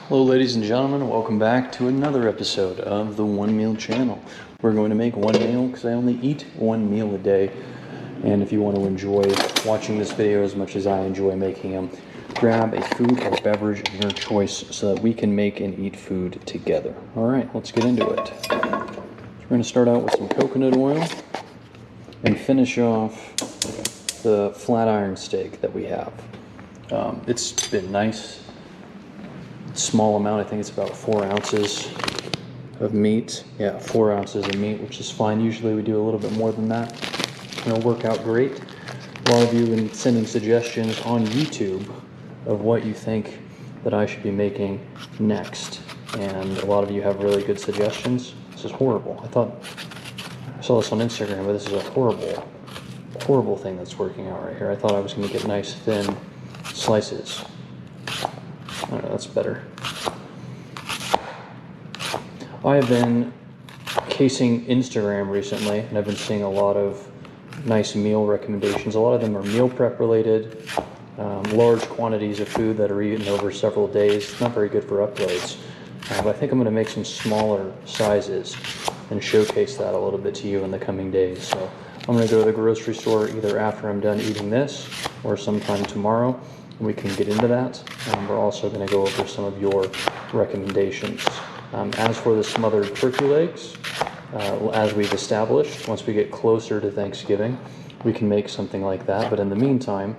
Hello ladies and gentlemen, welcome back to another episode of the One Meal Channel. We're going to make one meal because I only eat one meal a day. And if you want to enjoy watching this video as much as I enjoy making them, grab a food or beverage of your choice so that we can make and eat food together. Alright, let's get into it. So we're going to start out with some coconut oil and finish off the flat iron steak that we have. It's been nice. Small amount, I think it's about 4 ounces of meat. Yeah, 4 ounces of meat, which is fine. Usually we do a little bit more than that. It'll work out great. A lot of you have been sending suggestions on YouTube of what you think that I should be making next. And a lot of you have really good suggestions. This is horrible. I saw this on Instagram, but this is a horrible thing that's working out right here. I thought I was going to get nice thin slices. I don't know, that's better. I have been casing Instagram recently, and I've been seeing a lot of nice meal recommendations. A lot of them are meal prep related, large quantities of food that are eaten over several days. It's not very good for uploads. But I think I'm going to make some smaller sizes and showcase that a little bit to you in the coming days. So I'm going to go to the grocery store either after I'm done eating this or sometime tomorrow. We can get into that. We're also going to go over some of your recommendations. As for the smothered turkey legs, as we've established, once we get closer to Thanksgiving, we can make something like that. But in the meantime,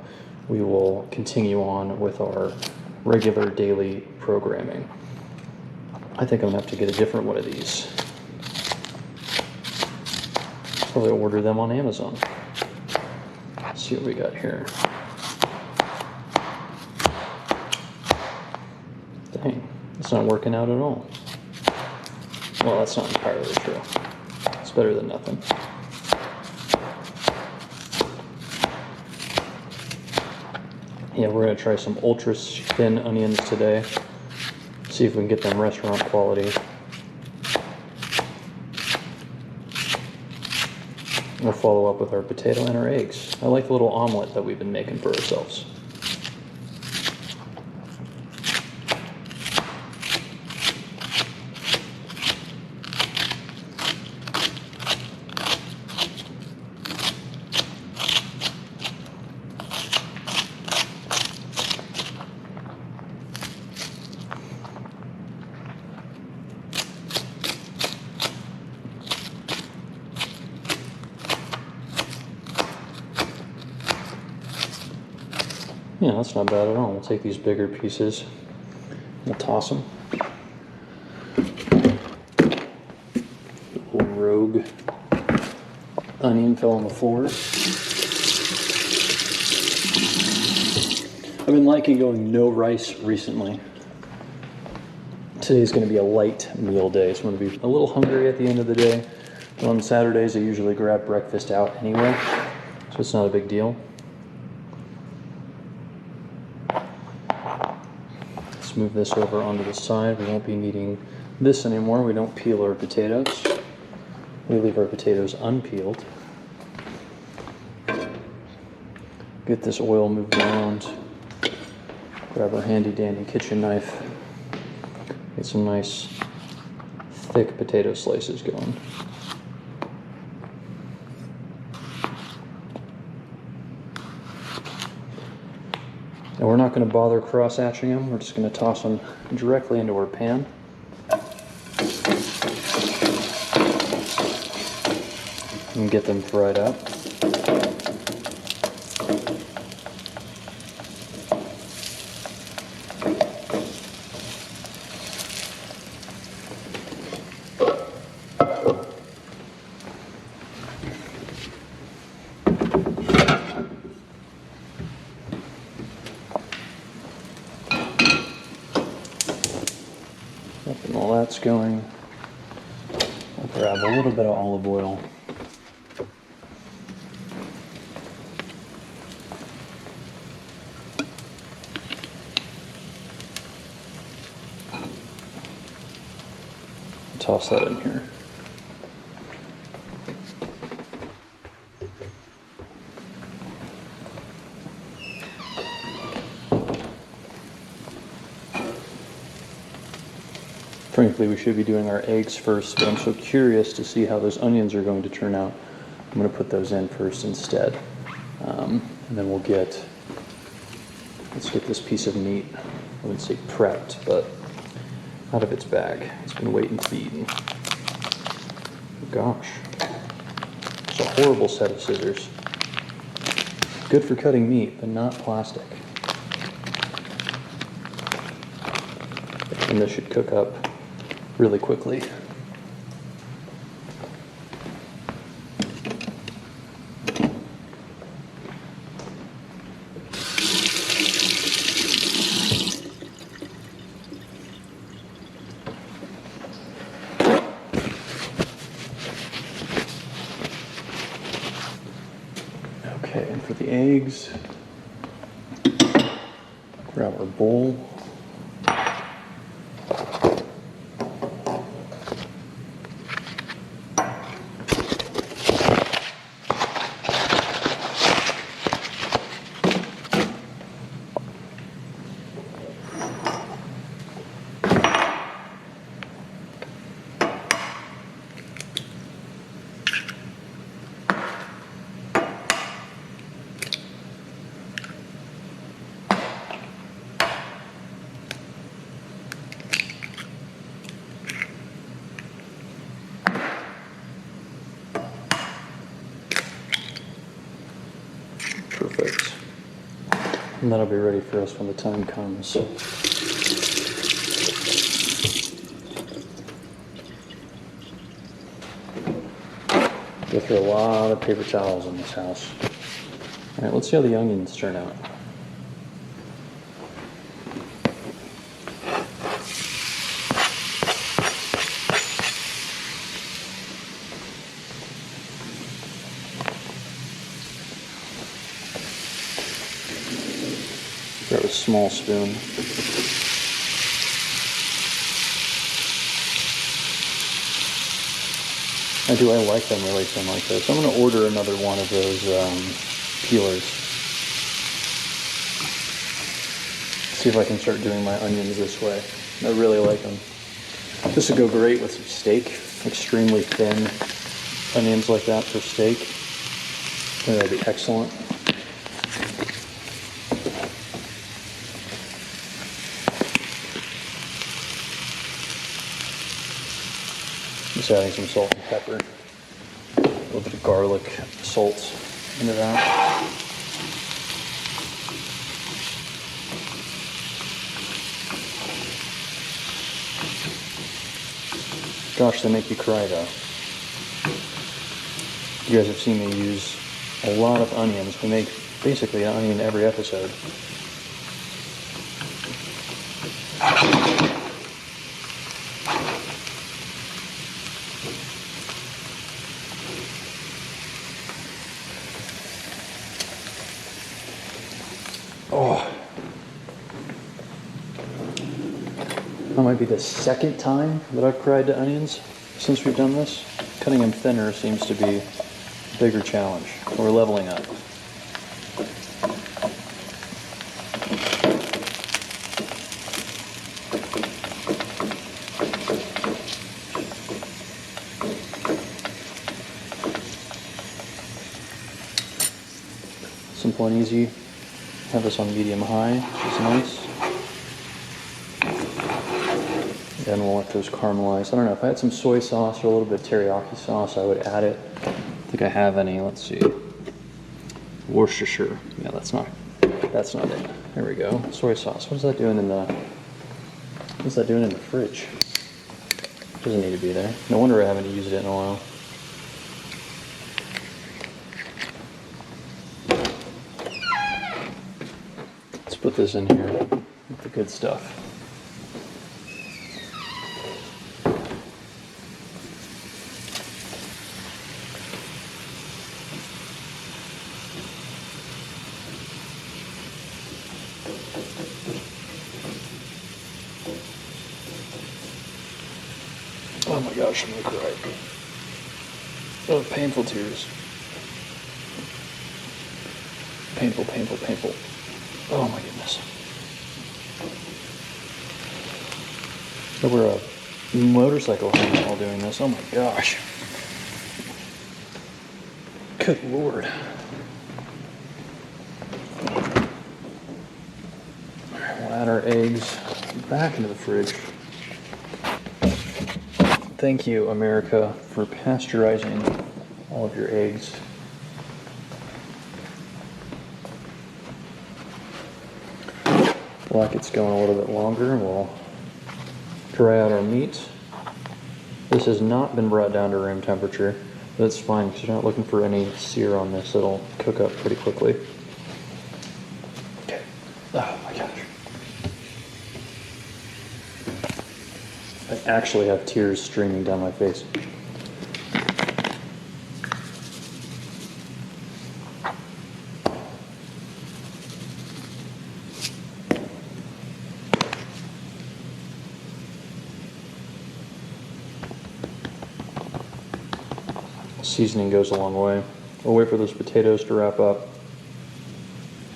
we will continue on with our regular daily programming. I think I'm going to have to get a different one of these. Probably order them on Amazon. Let's see what we got here. Dang, it's not working out at all. Well, that's not entirely true. It's better than nothing. Yeah, we're going to try some ultra thin onions today. See if we can get them restaurant quality. We'll follow up with our potato and our eggs. I like the little omelet that we've been making for ourselves. Yeah, that's not bad at all. We'll take these bigger pieces. We'll toss them. Little rogue onion fell on the floor. I've been liking going no rice recently. Today's going to be a light meal day, so I'm going to be a little hungry at the end of the day. On Saturdays, I usually grab breakfast out anyway, so it's not a big deal. Move this over onto the side. We won't be needing this anymore. We don't peel our potatoes. We leave our potatoes unpeeled. Get this oil moved around. Grab our handy dandy kitchen knife. Get some nice thick potato slices going. And we're not going to bother cross-hatching them. We're just going to toss them directly into our pan. And get them fried up. And while that's going, I'll grab a little bit of olive oil. Toss that in here. Frankly, we should be doing our eggs first, but I'm so curious to see how those onions are going to turn out. I'm going to put those in first instead. And then let's get this piece of meat, I wouldn't say prepped, but out of its bag. It's been waiting to be eaten. Gosh. It's a horrible set of scissors. Good for cutting meat, but not plastic. And this should cook up really quickly. Okay, and for the eggs, grab our bowl. Perfect. And that'll be ready for us when the time comes. Go through a lot of paper towels in this house. All right, let's see how the onions turn out. Grab a small spoon. I like them really thin like this. I'm going to order another one of those peelers. See if I can start doing my onions this way. I really like them. This would go great with some steak. Extremely thin onions like that for steak. I think that'd be excellent. Just adding some salt and pepper, a little bit of garlic, salt into that. Gosh, they make you cry though. You guys have seen me use a lot of onions. We make basically an onion every episode. Oh, that might be the second time that I've cried to onions since we've done this. Cutting them thinner seems to be a bigger challenge. We're leveling up. Simple and easy. Have this on medium-high, which is nice. Then we'll let those caramelize. I don't know, if I had some soy sauce or a little bit of teriyaki sauce, I would add it. I don't think I have any. Let's see. Worcestershire. Yeah, that's not it. There we go. Soy sauce. What is that doing in the fridge? Doesn't need to be there. No wonder I haven't used it in a while. Put this in here with the good stuff. Oh my gosh, I'm gonna cry. Oh, painful tears. Painful, painful, painful. Oh my goodness. So we're motorcycle helmet while doing this. Oh my gosh. Good Lord. Alright, we'll add our eggs back into the fridge. Thank you, America, for pasteurizing all of your eggs. Like it's going a little bit longer, we'll dry out our meat. This has not been brought down to room temperature. That's fine because you're not looking for any sear on this. It'll cook up pretty quickly. Okay. Oh my gosh. I actually have tears streaming down my face. Seasoning goes a long way. We'll wait for those potatoes to wrap up.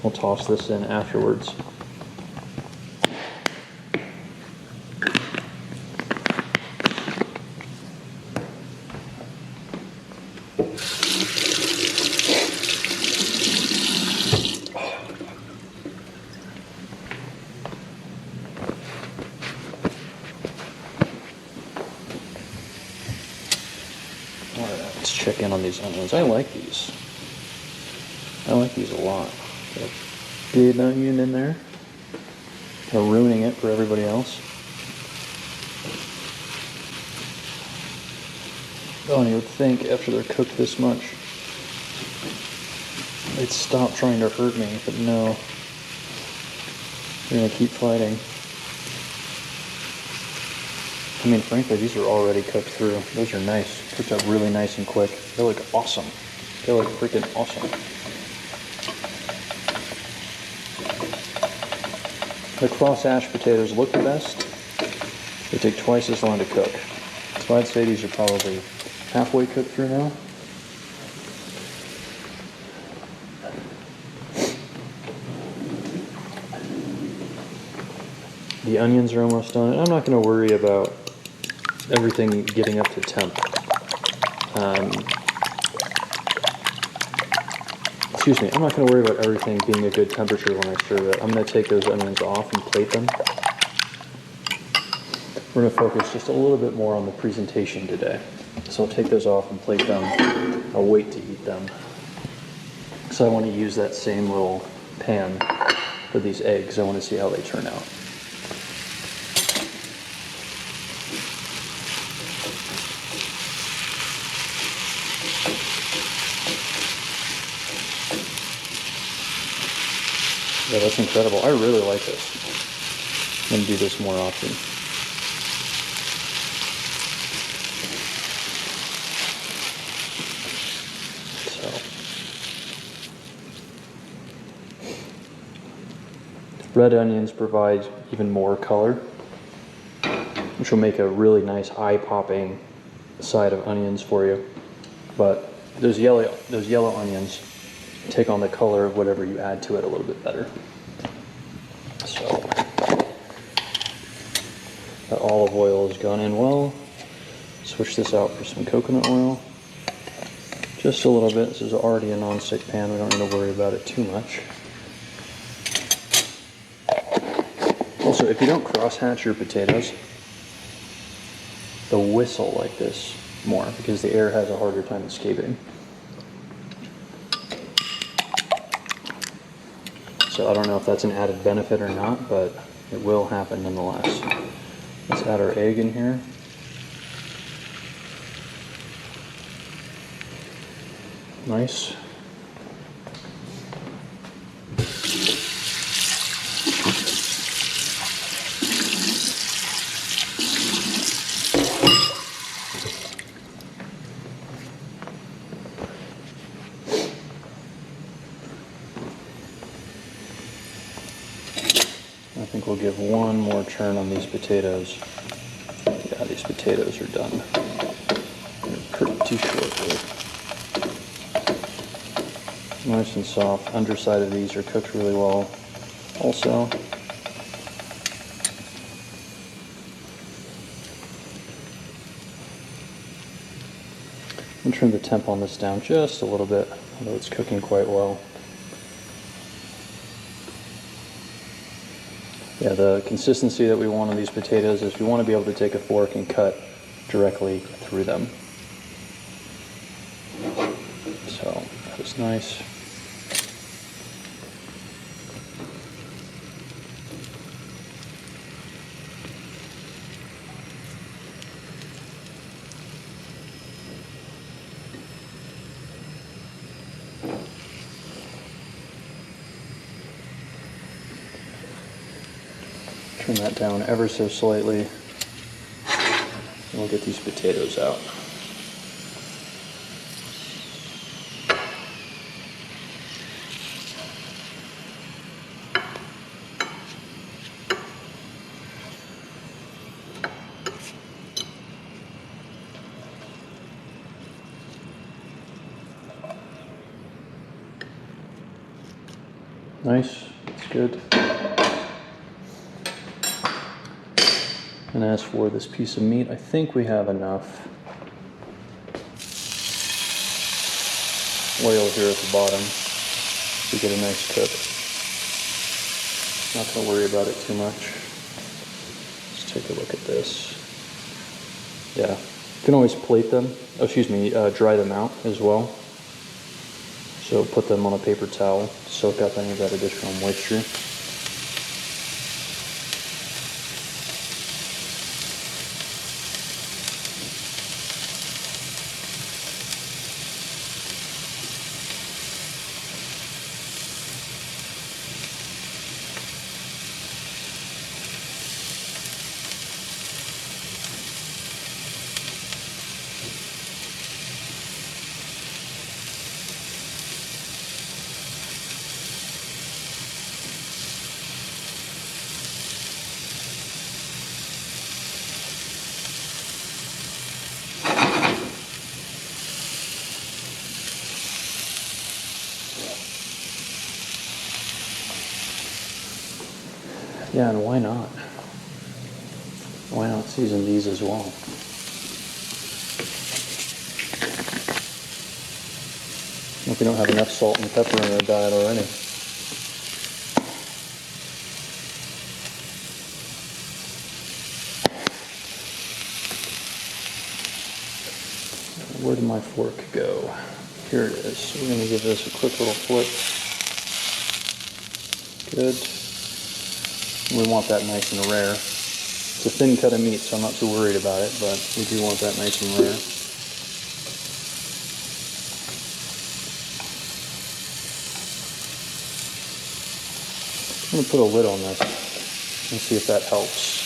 We'll toss this in afterwards. Let's check in on these onions. I like these. I like these a lot. Got a big onion in there. Kind of ruining it for everybody else. Oh, and you would think after they're cooked this much, they'd stop trying to hurt me, but no. They're going to keep fighting. I mean, frankly, these are already cooked through. Those are nice. Cooked up really nice and quick. They look awesome. They look freaking awesome. The cross-ash potatoes look the best. They take twice as long to cook. So I'd say these are probably halfway cooked through now. The onions are almost done. I'm not going to worry about everything getting up to temp. Excuse me, I'm not going to worry about everything being a good temperature when I serve it. I'm going to take those onions off and plate them. We're going to focus just a little bit more on the presentation today. So I'll take those off and plate them. I'll wait to eat them. So I want to use that same little pan for these eggs. I want to see how they turn out. Yeah, that's incredible. I really like this. I'm going to do this more often. So, red onions provide even more color, which will make a really nice eye-popping side of onions for you. But those yellow onions take on the color of whatever you add to it a little bit better. So that olive oil has gone in well. Switch this out for some coconut oil. Just a little bit. This is already a non-stick pan. We don't need to worry about it too much. Also, if you don't cross-hatch your potatoes, they'll whistle like this more because the air has a harder time escaping. So I don't know if that's an added benefit or not, but it will happen nonetheless. Let's add our egg in here. Nice. I think we'll give one more turn on these potatoes. Yeah, these potatoes are done. They're pretty shortly. Nice and soft. Underside of these are cooked really well also. I'm going to turn the temp on this down just a little bit, although it's cooking quite well. Yeah, the consistency that we want on these potatoes is we want to be able to take a fork and cut directly through them. So that was nice. Turn that down ever so slightly, and we'll get these potatoes out. Nice, that's good. And as for this piece of meat, I think we have enough oil here at the bottom to get a nice cook. Not going to worry about it too much. Let's take a look at this. Yeah, you can always plate them, dry them out as well. So put them on a paper towel, soak up any of that additional moisture. Yeah, and why not? Why not season these as well? If we don't have enough salt and pepper in our diet already. Where did my fork go? Here it is. We're going to give this a quick little flip. Good. We want that nice and rare. It's a thin cut of meat, so I'm not too worried about it, but we do want that nice and rare. I'm going to put a lid on this and see if that helps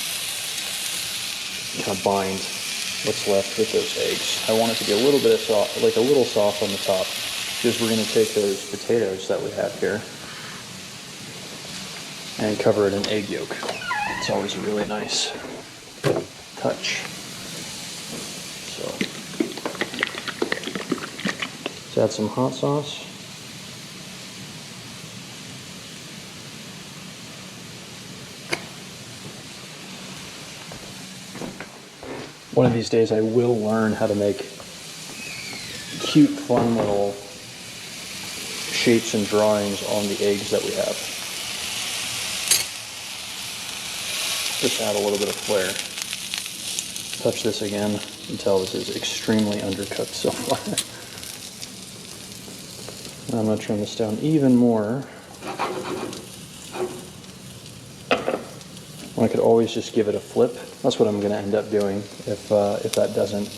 kind of bind what's left with those eggs. I want it to be a little bit of soft, like a little soft on the top, because we're going to take those potatoes that we have here and cover it in egg yolk. It's always a really nice touch. So, let's add some hot sauce. One of these days I will learn how to make cute, fun little shapes and drawings on the eggs that we have. Just add a little bit of flair. Touch this again and tell this is extremely undercooked so far. Now I'm going to turn this down even more. I could always just give it a flip. That's what I'm going to end up doing if that doesn't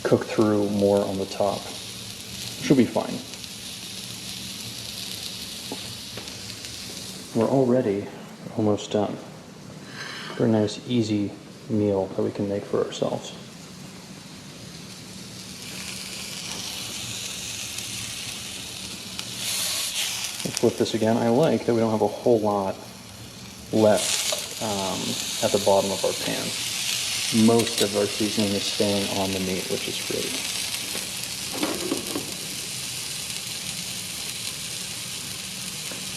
cook through more on the top. Should be fine. We're already almost done. Very nice, easy meal that we can make for ourselves. Let's flip this again. I like that we don't have a whole lot left at the bottom of our pan. Most of our seasoning is staying on the meat, which is great.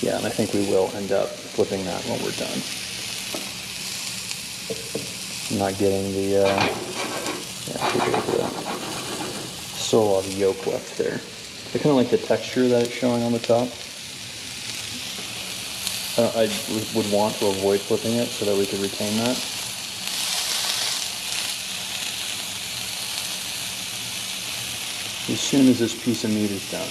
Yeah, and I think we will end up flipping that when we're done. I'm not getting the, yeah, keep it with that. Still a lot of yolk left there. I kind of like the texture that it's showing on the top. I would want to avoid flipping it so that we could retain that. As soon as this piece of meat is done,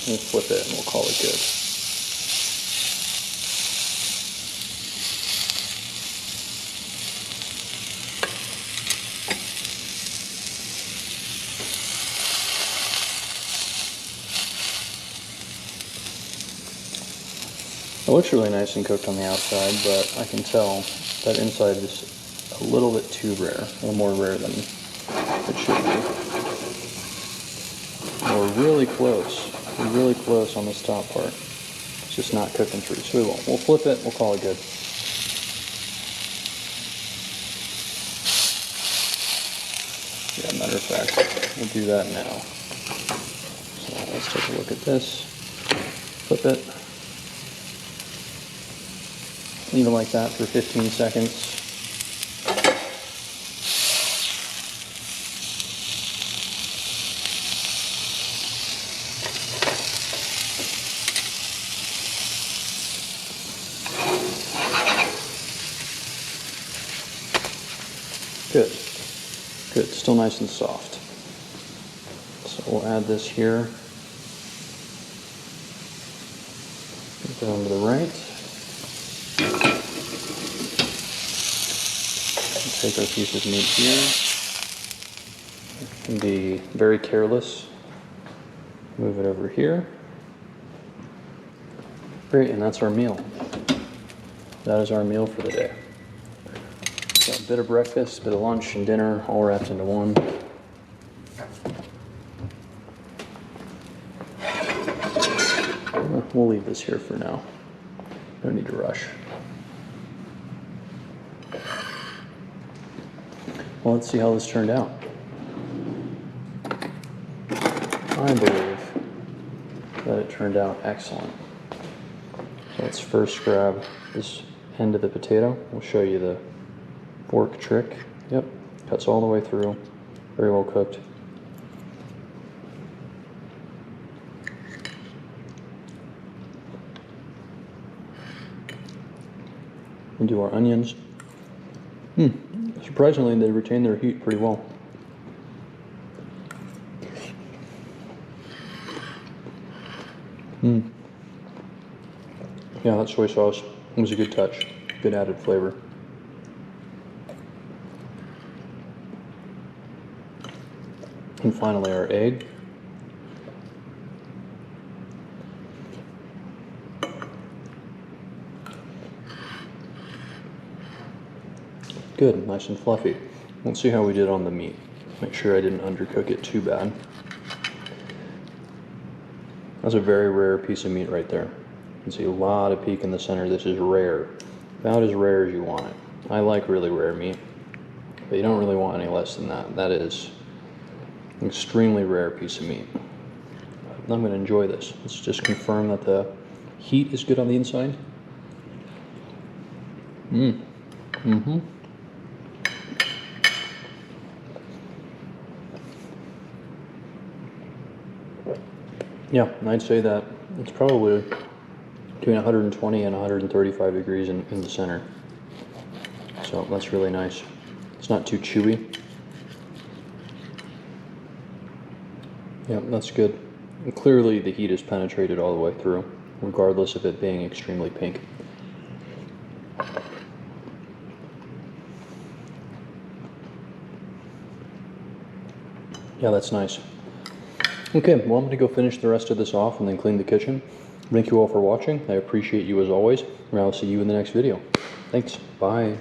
we'll flip it and we'll call it good. It looks really nice and cooked on the outside, but I can tell that inside is a little bit too rare, a little more rare than it should be. We're really close. We're really close on this top part. It's just not cooking through, so we won't. We'll flip it, we'll call it good. Yeah, matter of fact, we'll do that now. So let's take a look at this. Flip it. Leave it like that for 15 seconds. Good. Good. Still nice and soft. So we'll add this here. Down to the right. Take our piece of meat here. And be very careless. Move it over here. Great, and that's our meal. That is our meal for the day. So a bit of breakfast, a bit of lunch and dinner, all wrapped into one. We'll leave this here for now. No need to rush. Well, let's see how this turned out. I believe that it turned out excellent. So let's first grab this end of the potato. We'll show you the fork trick. Yep, cuts all the way through. Very well cooked. We'll do our onions. Surprisingly, they retain their heat pretty well. Yeah, that soy sauce was a good touch. Good added flavor. And finally, our egg. Good, nice and fluffy. Let's see how we did on the meat. Make sure I didn't undercook it too bad. That's a very rare piece of meat right there. You can see a lot of peak in the center. This is rare. About as rare as you want it. I like really rare meat, but you don't really want any less than that. That is an extremely rare piece of meat. I'm going to enjoy this. Let's just confirm that the heat is good on the inside. Yeah, I'd say that it's probably between 120 and 135 degrees in the center. So that's really nice. It's not too chewy. Yeah, that's good. And clearly the heat is penetrated all the way through, regardless of it being extremely pink. Yeah, that's nice. Okay, well, I'm going to go finish the rest of this off and then clean the kitchen. Thank you all for watching. I appreciate you as always, and I'll see you in the next video. Thanks. Bye.